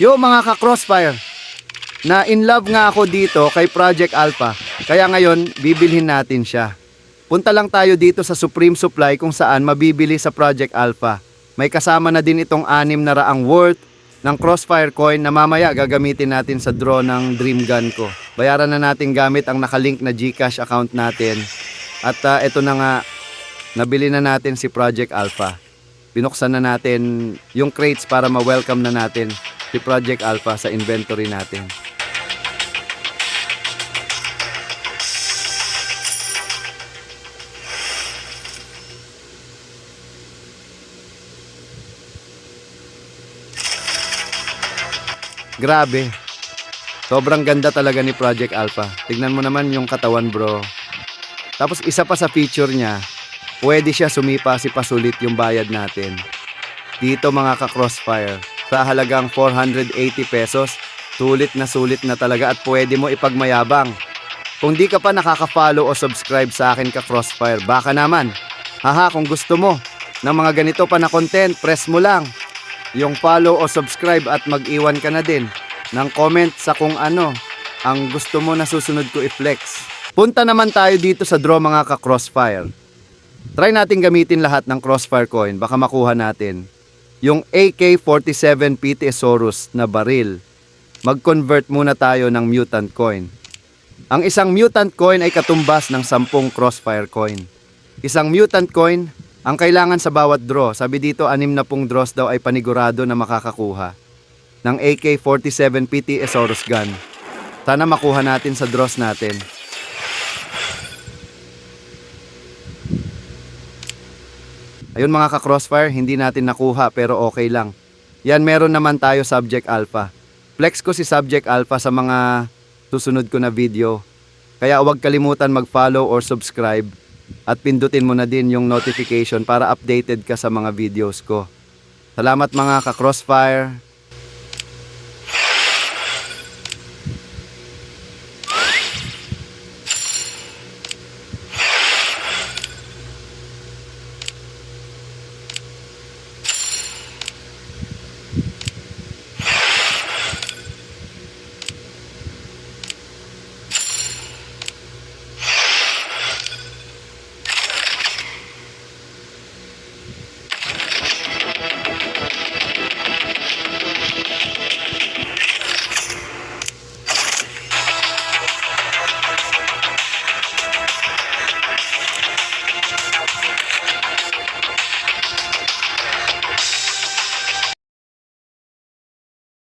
Yo mga ka-Crossfire, na in love nga ako dito kay Project Alpha. Kaya ngayon, bibilhin natin siya. Punta lang tayo dito sa Supreme Supply kung saan mabibili sa Project Alpha. May kasama na din itong 600 worth ng Crossfire coin na mamaya gagamitin natin sa draw ng Dream Gun ko. Bayaran na natin gamit ang nakalink na GCash account natin. At ito na nga, nabili na natin si Project Alpha. Binuksan na natin yung crates para ma-welcome na natin si Project Alpha sa inventory natin. Grabe. Sobrang ganda talaga ni Project Alpha. Tignan mo naman yung katawan, bro. Tapos isa pa sa feature niya, pwede siya sumipa si pasulit yung bayad natin. Dito mga ka-Crossfire, sa halagang 480 pesos, sulit na talaga at pwede mo ipagmayabang. Kung di ka pa nakaka-follow o subscribe sa akin ka-Crossfire, baka naman. Haha, kung gusto mo ng mga ganito pa na content, press mo lang yung follow o subscribe at mag-iwan ka na din ng comment sa kung ano ang gusto mo na susunod ko i-flex. Punta naman tayo dito sa draw mga ka-Crossfire. Try natin gamitin lahat ng Crossfire coin, baka makuha natin yung AK-47 Pterosaurus na baril. Mag-convert muna tayo ng mutant coin. Ang isang mutant coin ay katumbas ng 10 Crossfire coin. Isang mutant coin ang kailangan sa bawat draw. Sabi dito 60 draws daw ay panigurado na makakakuha ng AK-47 Pterosaurus gun. Sana makuha natin sa draws natin. Ayun mga ka-Crossfire, hindi natin nakuha pero okay lang. Yan, meron naman tayo Subject Alpha. Flex ko si Subject Alpha sa mga susunod ko na video. Kaya huwag kalimutan mag-follow or subscribe at pindutin mo na din yung notification para updated ka sa mga videos ko. Salamat mga ka-Crossfire.